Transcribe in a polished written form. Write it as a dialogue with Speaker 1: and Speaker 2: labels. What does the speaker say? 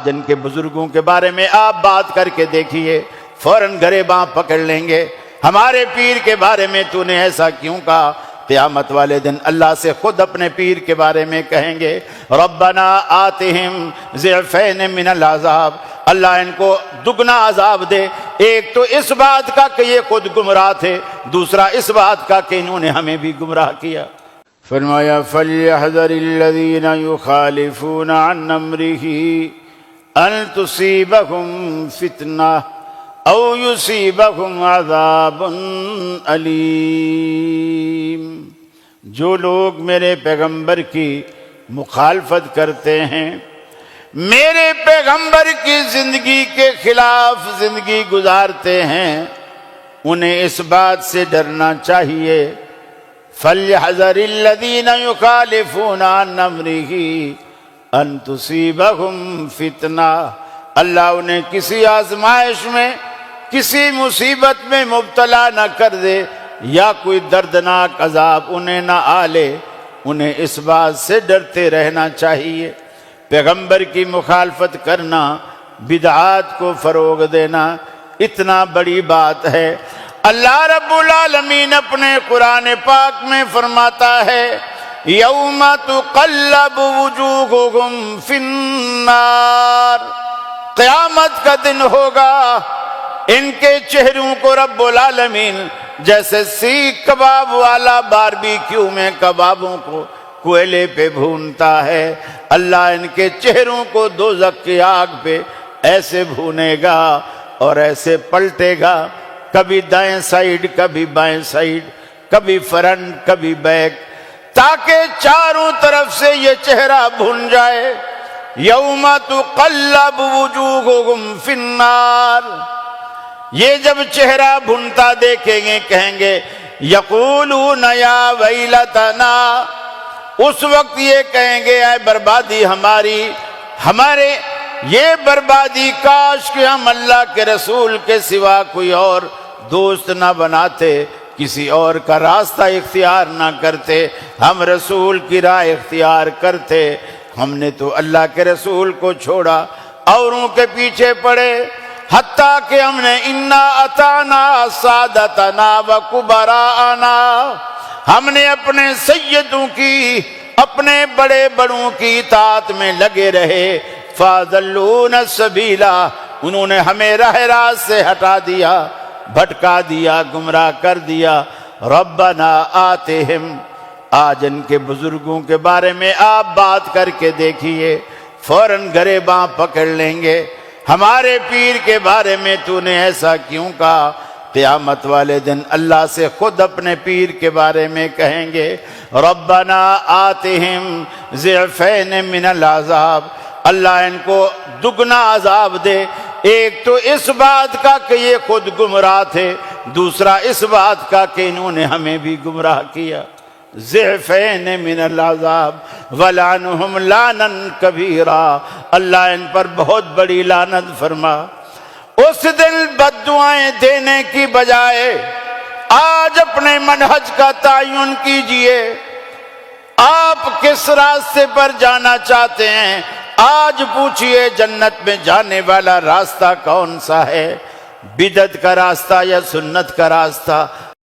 Speaker 1: جن کے بزرگوں کے بارے میں آپ بات کر کے دیکھیے، فوراً گریباں پکڑ لیں گے، ہمارے پیر کے بارے میں تو نے ایسا کیوں کہا؟ قیامت والے دن اللہ سے خود اپنے پیر کے بارے میں کہیں گے ربنا آتہم ضعفین من العذاب، اللہ ان کو دگنا عذاب دے، ایک تو اس بات کا کہ یہ خود گمراہ تھے، دوسرا اس بات کا کہ انہوں نے ہمیں بھی گمراہ کیا۔ فرمایا فَلْيَحْذَرِ الَّذِينَ يُخَالِفُونَ عَنْ أَمْرِهِ أَن تُصِيبَهُمْ فِتْنَةٌ أَوْ يُصِيبَهُمْ عَذَابٌ أَلِيمٌ۔ جو لوگ میرے پیغمبر کی مخالفت کرتے ہیں، میرے پیغمبر کی زندگی کے خلاف زندگی گزارتے ہیں، انہیں اس بات سے ڈرنا چاہیے فَلْيَحْذَرِ الَّذِينَ يُخَالِفُونَ عَنْ أَمْرِهِ أَن تُصِيبَهُمْ فِتْنَةٌ، اللہ انہیں کسی آزمائش میں، کسی مصیبت میں مبتلا نہ کر دے، یا کوئی دردناک عذاب انہیں نہ آلے، انہیں اس بات سے ڈرتے رہنا چاہیے۔ پیغمبر کی مخالفت کرنا، بدعات کو فروغ دینا اتنا بڑی بات ہے۔ اللہ رب العالمین اپنے قرآن پاک میں فرماتا ہے یوم تقلب وجوہہم فی النار، قیامت کا دن ہوگا، ان کے چہروں کو رب العالمین جیسے سیخ کباب والا باربیکیو میں کبابوں کو کوئلے پہ بھونتا ہے، اللہ ان کے چہروں کو دوزخ کی آگ پہ ایسے بھونے گا اور ایسے پلٹے گا، کبھی دائیں سائیڈ کبھی بائیں سائیڈ، کبھی فرنٹ کبھی بیک، تاکہ چاروں طرف سے یہ چہرہ بھون جائے۔ یوم تقلب وجوہہم فی النار، یہ جب چہرہ بھونتا دیکھیں گے کہیں گے یقولون یا ویلتنا، اس وقت یہ کہیں گے اے بربادی ہماری، ہمارے یہ بربادی، کاش کہ ہم اللہ کے رسول کے سوا کوئی اور دوست نہ بناتے، کسی اور کا راستہ اختیار نہ کرتے، ہم رسول کی راہ اختیار کرتے، ہم نے تو اللہ کے رسول کو چھوڑا، اوروں کے پیچھے پڑے، حتیٰ کہ ہم نے انا اتانا سادتنا وکبراءنا، ہم نے اپنے سیدوں کی، اپنے بڑے بڑوں کی اطاعت میں لگے رہے، فَاضَلُّونَ السَّبِيلَ، انہوں نے ہمیں راہ راست سے ہٹا دیا، بھٹکا دیا، گمراہ کر دیا۔ ربنا آتہم، آج ان کے بزرگوں کے بارے میں آپ بات کر کے دیکھیے، فوراً گریباں پکڑ لیں گے، ہمارے پیر کے بارے میں تو نے ایسا کیوں کہا؟ قیامت والے دن اللہ سے خود اپنے پیر کے بارے میں کہیں گے ربنا آتہم ضعفین من العذاب، اللہ ان کو دگنا عذاب دے، ایک تو اس بات کا کہ یہ خود گمراہ تھے، دوسرا اس بات کا کہ انہوں نے ہمیں بھی گمراہ کیا۔ ضعفین من العذاب ولعنہم لعنا کبیرا، اللہ ان پر بہت بڑی لعنت فرما۔ اس دن بد دعائیں دینے کی بجائے آج اپنے منہج کا تعین کیجئے، آپ کس راستے پر جانا چاہتے ہیں؟ آج پوچھئے جنت میں جانے والا راستہ کون سا ہے؟ بدعت کا راستہ یا سنت کا راستہ؟